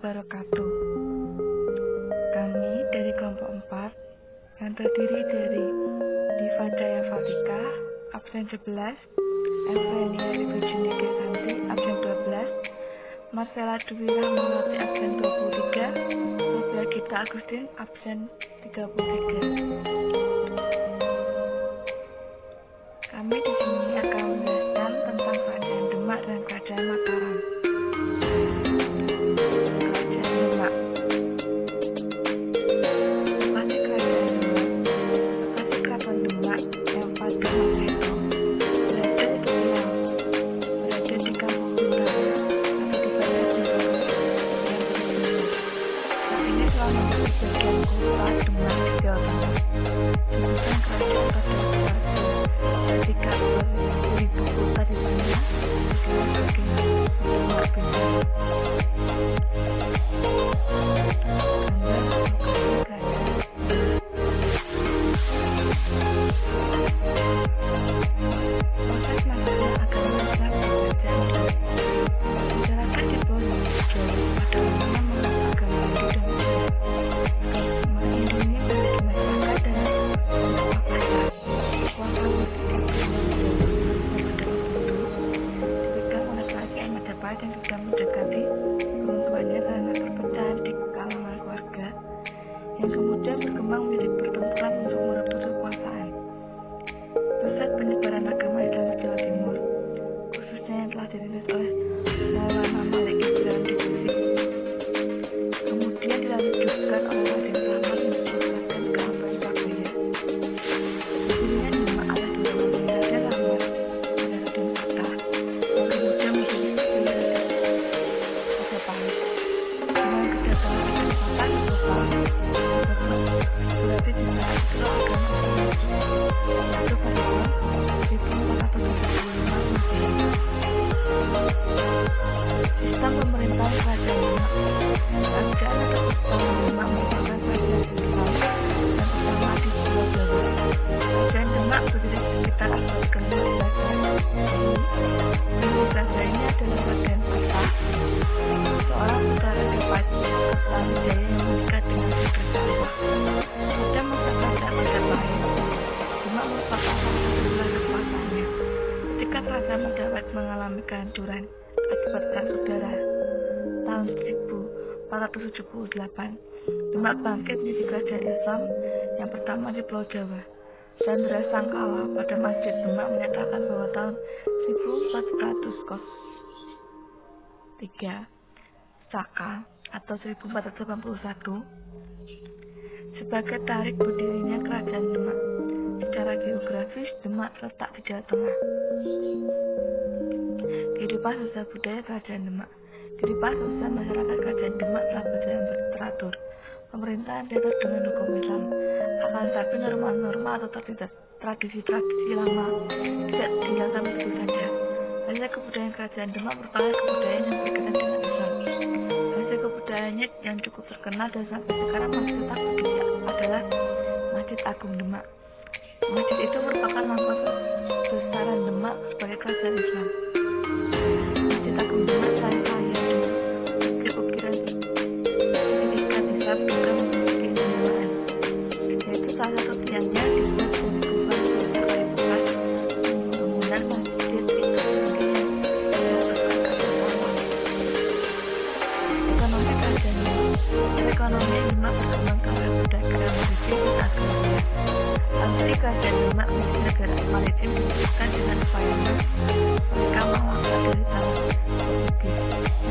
wabarakatuh. Kami dari kelompok 4 yang terdiri dari Diva Jaya Fatika, absen 11, Evrenia Ribujuni Kesanti, absen 12, Marcella Dwi Rahmawati, absen 23, Sofia Gita Agustin, absen 33. Kami di sini akan menjelaskan tentang Kerajaan Demak dan Kerajaan Mataram. Kerajaan Demak. Lokasi Kerajaan Demak. Lokasi Keraton Demak yang pada masa itu berada di Riau, berada di Kampung Bintara atau di Banda Jero yang berbeda. Saat ini telah menjadi bagian kota Demak di Jawa Tengah. Sebutan kerajaan pada ketika beribu kota di sana dengan bagian Demak Bintara. Proses masuknya agama Islam ke kerajaan Demak. Masyarakat di bawah Jawa pada umumnya menganut agama Hindu dan Buddha. Agama Hindu ini memiliki masyarakat dan beberapa pasar. Kuasa politik di Pulau Jawa yang pada waktu itu dipegang oleh kerajaan Majapahit yang sudah mendekati keruntuhannya karena perpecahan di kalangan keluarga yang kemudian berkembang menjadi pertempuran untuk merebut kekuasaan. Pusat penyebaran agama Islam di Jawa Timur, khususnya yang telah dirintis oleh Maulana Malik Ibrahim di Gresik, kemudian dilanjutkan oleh Raden Rahmat yang disekolahkan ke Ampel Surabaya. Pendirian Demak oleh dua wanita Raden Rahmat dan Raden Fatah, yang kemudian menjadi pilihan Majapahit. Dengan kedatangan Raden Fatah ke Total, berarti Demak itu agama Islam itu pada tahun 1475 Masehi. Sistem pemerintahan Kerajaan Demak. Kerajaan atau Sultan Demak merupakan kerajaan sentral dan utama di Pulau Jawa. Kerajaan Demak berdiri sekitar abad ke-15 Masehi. Pendiri kerajaan ini adalah Raden Fatah, seorang putra Raja Kertawijaya yang menikah dengan Putri Sawah. Pada masa kerajaan Majapahit, Demak merupakan salah satu wilayah kekuasaannya. Ketika kerajaan Majapahit mengalami kehancuran akibat perang udara tahun 1478, Demak bangkit menjadi kerajaan Islam yang pertama di Pulau Jawa. Chandra Sangkala pada Masjid Demak menyatakan bahwa tahun 1403 Saka atau 1481 sebagai tarik berdirinya Kerajaan Demak. Secara geografis, Demak terletak di Jawa Tengah. Kehidupan sosial budaya Kerajaan Demak. Kehidupan sosial masyarakat Kerajaan Demak telah berjalan teratur. Pemerintahan diatur dengan hukum Islam. Akan tetapi norma-norma atau tradisi-tradisi lama tidak tinggal sampai itu saja. Hasil kebudayaan Kerajaan Demak merupakan kebudayaan yang berkaitan dengan Islam. Hasil kebudayaannya yang cukup terkenal dan sampai sekarang masih tetap berdiri adalah Masjid Agung Demak. Masjid itu merupakan lambang kebesaran Demak sebagai kerajaan Islam. Masjid Agung Demak selain kaya dan ukiran sertifikat Islam juga memiliki istimewaan, yaitu salah satu tiangnya dibuat dari kubah sebagai kayu bekas. Pembangunan masjid itu sendiri yang dilakukan kerjasama. Ekonomi kerajaan Demak. Ekonomi Demak berkembang karena perdagangan maritim dan agraria. Pasti kerajaan Demak menjadi negara maritim diberikan dengan upayanya mereka mengangkat dari tanah Portugis.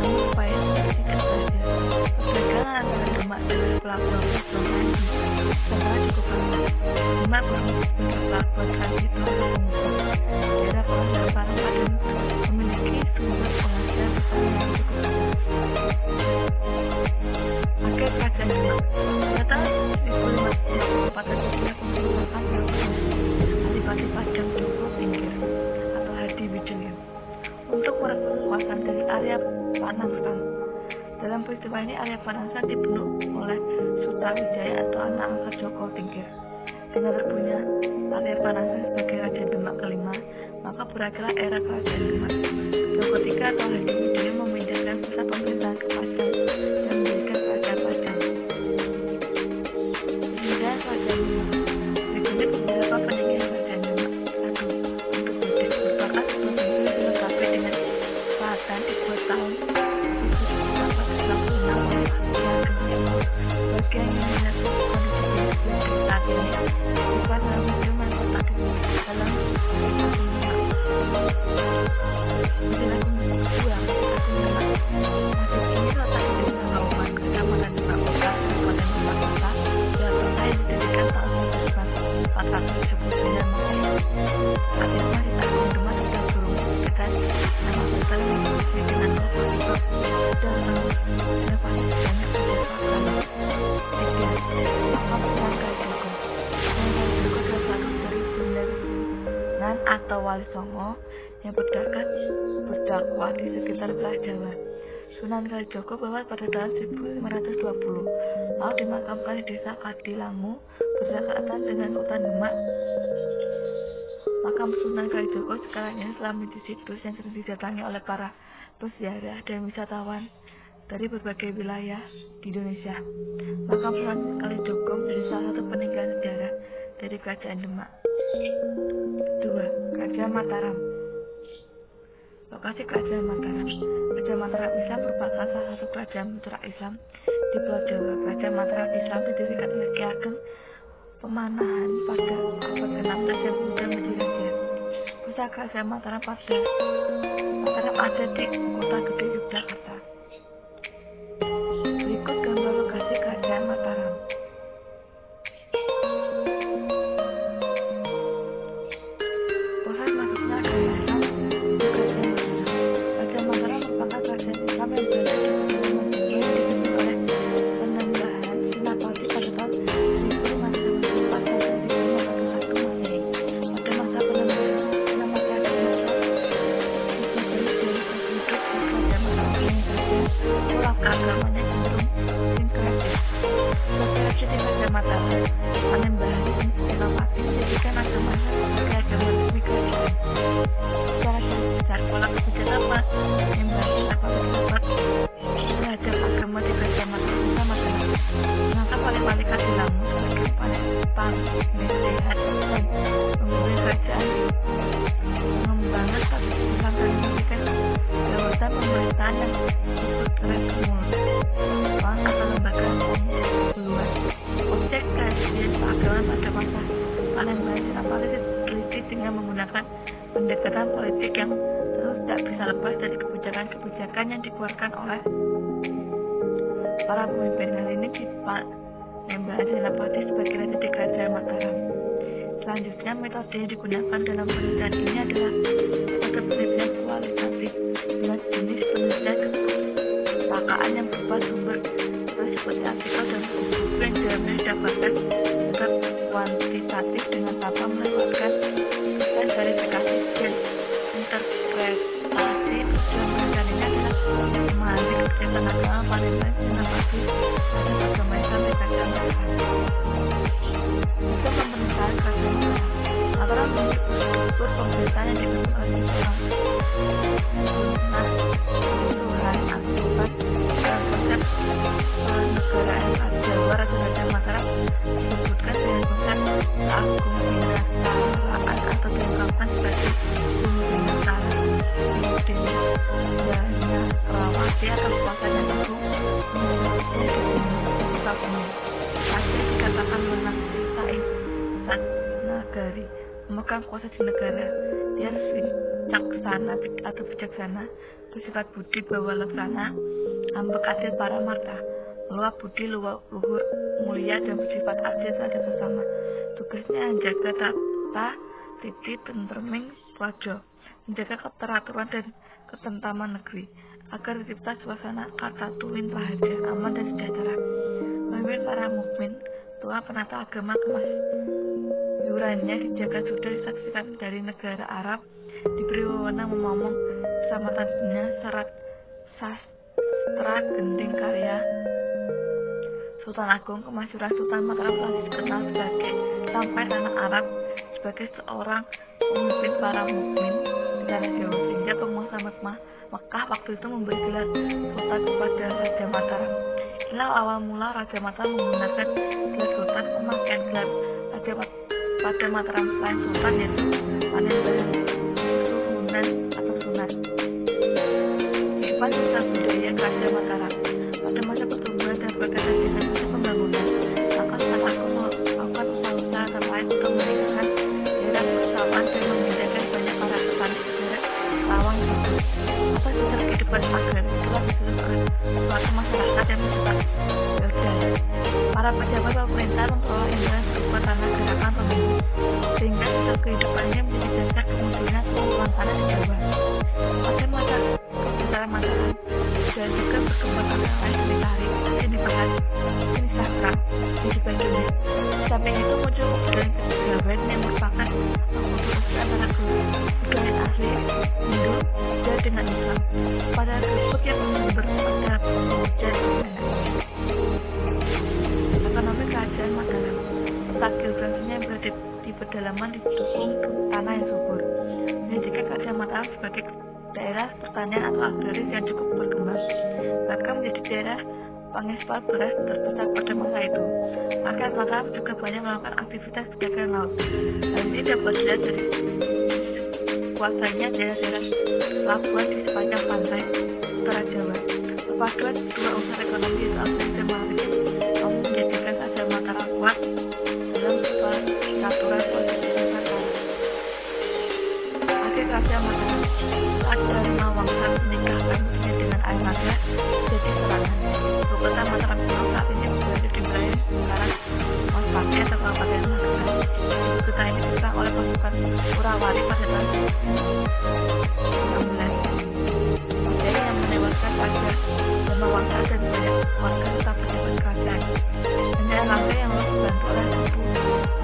Namun upaya itu tidak saja. Perdagangan antara Demak dengan pelabuhan-pelabuhan sangat cukup banyak. Demak berfungsi sebagai pelabuhan transit untuk pengusaha. Daerah pengusaha Parapat dan memiliki sumber penghasilan petani yang cukup besar. Pakai Kerajaan Demak. Pada tahun 1554 terjadilah pemberontakan yang Adipati Padang Doko Tingkir atau Hadi Wijaya untuk merebut kekuasaan dari Arya Panangsan. Dalam peristiwa ini Arya Panangsan dibunuh oleh Sutawijaya atau anak angkat Joko Tingkir. Dengan terbunuhnya Arya Panangsan sebagai Raja Demak kelima, maka maka berakhirlah era kerajaan Demak. Kedua ketiga atau Haji Muhyiddin memindahkan pusat pemerintahan ke Padang dan mendirikan kerajaan Padang. Pemindahan kerajaan Demak. Berikut beberapa peninggalan kerajaan Demak. 1. Untuk Gudeg merupakan sebuah benteng dilengkapi dengan selatan dibuat tahun 1896 oleh Ki Ageng Seno. Bagian yang menyebut kondisi Gudeg saat ini bukan dalam museum yang terletak di dalam Masjid Agung Demak. Masjid ini terletak di Desa Kauman, Kecamatan Demak Kota, Kabupaten Demak Kota, Jawa Tengah yang didirikan tahun 1479 Masehi. Saat ini Masjid Agung Demak sudah berumur sekitar 600 tahun yang diisi dengan komposisi dan inovasi banyak sejak saat. 3. Makam Sunan Kalijogo. Sunan Kalijogo adalah satu dari 9 atau Wali Songo yang berdakwah di sekitar wilayah Jawa. Sunan Kalijogo wafat pada tahun 1520, lalu dimakamkan di desa Kadilangu berdekatan dengan hutan Demak. Makam Sunan Kalijogo sekarang ini telah menjadi situs yang sering didatangi oleh para peziarah dan wisatawan dari berbagai wilayah di Indonesia. Makam Sunan Kalijogo menjadi salah satu peninggalan sejarah dari Kerajaan Demak. 2. Kerajaan Mataram. Lokasi Kerajaan Mataram. Kerajaan Mataram Islam merupakan salah satu kerajaan mitra Islam di Pulau Jawa. Kerajaan Mataram Islam didirikan oleh Ki Ageng Pemanahan pada abad ke-16 dan kemudian menjadi raja. Pusat Kerajaan Mataram ada di Kota Gede, Yogyakarta. Berikut gambar lokasi Kerajaan Mataram. Proses masuknya agama Islam ke Kerajaan Mataram. Kerajaan Mataram merupakan kerajaan Islam yang berada di Kepulauan Mandiri yang dipimpin oleh Panembahan Senapati pada tahun 1554 dan 1551 Masehi. Pada masa Panembahan Senapati Ageng Mataram pola keagamannya cenderung sinkretis. Seperti di Kerajaan Mataram, Panembahan Senapati menjadikan agamanya sebagai agama resmi kerajaan. Secara garis besar, pola kebijakan Panembahan Senapati terhadap agama di Kerajaan Mataram sama dengan mengangkat Wali-Wali Kadilangu sebagai penasehat dan pemimpin kerajaan, mengembangkan status Islam dan memberikan jabatan pemerintahan yang disebut Kemulan atau lembaga keluar. Objek kajian keagamaan pada masa Panembahan Senapati diteliti dengan menggunakan pendekatan politik yang terus tidak bisa lepas dari kebijakan-kebijakan yang dikeluarkan oleh para pemimpin. Hal ini di Panembahan Senapati sebagai raja di Kerajaan Mataram. Selanjutnya, metode yang digunakan dalam penelitian ini adalah metode penelitian kualitatif dengan jenis penelitian kepustakaan yang berupa sumber seperti artikel dan buku yang dalamnya didapatkan secara kuantitatif dengan tanpa melewatkan proses verifikasi dan interpretasi. Tujuan penelitian ini adalah memahami kebijakan agama Panembahan Senapati terhadap agama Islam di Kerajaan Mataram. Untuk pemerintahan Kerajaan Mataram memiliki struktur pemerintahan yang dibentuk oleh seorang Tuhan akibat dalam konsep penegaraan Jawa. Kerajaan Mataram disebutkan dengan konsep keagungbinasaraan atau diungkapkan sebagai Bumibinasara. Dinasnya Kerawati atau kekuasaan yang agung menyeluruh buka penuh. Hasil dikatakan menang Said Nagari memegang kuasa di negara. Dia caksana atau bijaksana, bersifat budi bawa laksana, ambek adil para marta, meluap budi luhur mulia dan bersifat adil terhadap sesama. Tugasnya menjaga tata titi tentreming praja, menjaga keteraturan dan ketentraman negeri, agar tercipta suasana kata tuwin rahasia, aman dan sejahtera. Memimpin para mukmin, Tuhan penata agama kemasyurannya dijaga sudah disaksikan dari negara Arab, diberi wewenang memomong keselamatannya syarat sastra gending karya Sultan Agung. Kemasyuran Sultan Mataram telah dikenal sebagai sampai tanah Arab sebagai seorang pemimpin para mukmin tanah Jawa, sehingga penguasa Mekah waktu itu memberi gelar sultan kepada Raja Mataram. Inilah awal mula Raja Mataram menggunakan gelar sultan. Pemakaian gelar Raja pada Mataram selain sultan yaitu Panembahan, Sunan atau Sunan. Sifat sosial budaya Raja Mataram. Pada masa pertumbuhan dan berkaitan dengan pembangunan, maka Sultan Agung melakukan usaha-usaha terkait untuk meningkatkan daerah persawahan dan memindahkan banyak para petani ke daerah lawang itu. Atas dasar kehidupan agraris telah disebutkan suatu masyarakat yang bersifat feodal. Para pejabat pemerintah mengelola imbalan berupa tanah gerakan pemilu, sehingga sosial kehidupannya menjadi dasar kemunculan pengumpulan tanah di Jawa. Pada masa kebesaran Mataram dan juga berkembang tanah lain seperti tari, seni bahas, seni sastra, kehidupan dunia. Sampai itu muncul kebudayaan kejawen yang merupakan kulturasi antara budaya asli Hindu dan dengan Islam. Pada tersebut yang bersumber pada dan ekonomi kerajaan Mataram. Letak geografisnya yang berada di pedalaman didukung tanah yang subur, menjadikan kerajaan Mataram sebagai daerah pertanian atau agraris yang cukup berkembang, bahkan menjadi daerah pengekspor beras terbesar pada masa itu. Rakyat Mataram juga banyak melakukan aktivitas perdagangan laut. Hal ini dapat dilihat dari kuasanya daerah-daerah pelabuhan di sepanjang pantai utara Jawa. Perpaduan dua unsur ekonomi yaitu agraris dan maritim mampu menjadikan kerajaan Mataram kuat dalam peraturan politik Nusantara. Akhir kerajaan Mataram saat Dharma Wangsa menikahkan putrinya dengan Airnaga jadi serangan. Ibu kota Mataram kuno saat ini berada di wilayah sekarang Masbate atau Kabupaten Magelang. Ibu kota ini diserang oleh pasukan Urawari pada tahun 16. Kejadian yang menewaskan Raja Dharma Wangsa dan banyak warga tetap pejabat kerajaan. Hanya Erlangga yang dibantu oleh Empu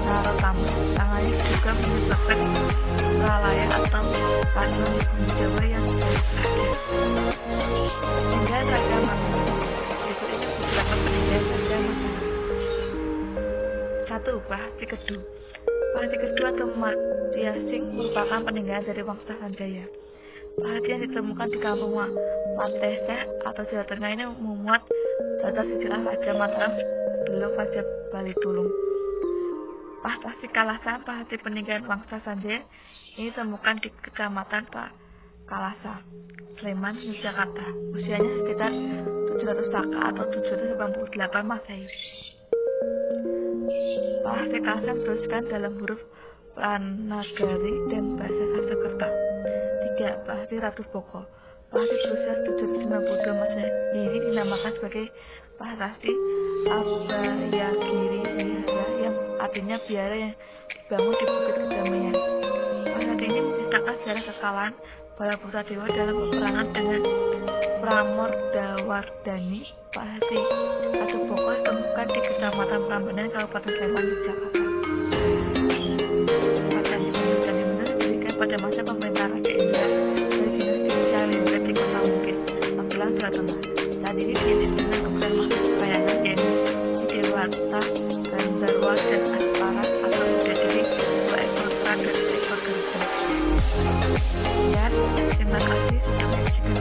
Narotama. Tangannya juga menyebabkan peralayan atau paduan di bumi Jawa yang berakhir. Hingga Raja Mataram. Berikut ini beberapa penilaian Raja Mataram. 1. Prahasti Kedu. Prahasti Kedu atau Matyasing merupakan peninggalan dari Wangsa Sanjaya. Prahasti yang ditemukan di kampung Manteseh atau Jawa Tengah ini memuat data sejarah Raja Mataram sebelum Raja Balitulung. Prahasti Kalasa, prahasti peninggalan Wangsa Sanjaya ini ditemukan di Kecamatan Kalasa, Sleman, Yogyakarta. Usianya sekitar 700 Saka atau 788 Masehi. Prahasti Kalasa dituliskan dalam huruf Pranagari dan bahasa Sanskerta. 3. Prahasti Ratu Boko. Prahasti berusia 792 Masehi ini dinamakan sebagai Prahasti Abhayagiri Vihara yang artinya biara yang dibangun di Bukit Kedamaian. Prahasti ini menceritakan sejarah kekalahan Balaputra Dewa dalam peperangan dengan Pramodawardhani. Prahasti Ratu Boko ditemukan di Kecamatan Prambanan, Kabupaten Sleman, Yogyakarta. Prahasti yang diberikan pada masa pemerintahan Raja Indra dari dinasti Calimber di Kota Mungkit, Magelang, Jawa Tengah. Saat ini diisi dengan keberadaan makhluk bayangan yaitu Dewata, Gandharwa, dan Aspara atau didiri 2 ekor kera dan 1 ekor gajah. Sekian, terima kasih sudah menyaksikan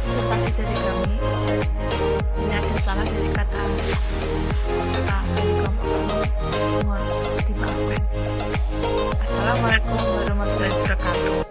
presentasi dari kami. Ini ada salah dari kata dari kelompok kami, mohon dimaafkan. Assalamualaikum warahmatullahi wabarakatuh.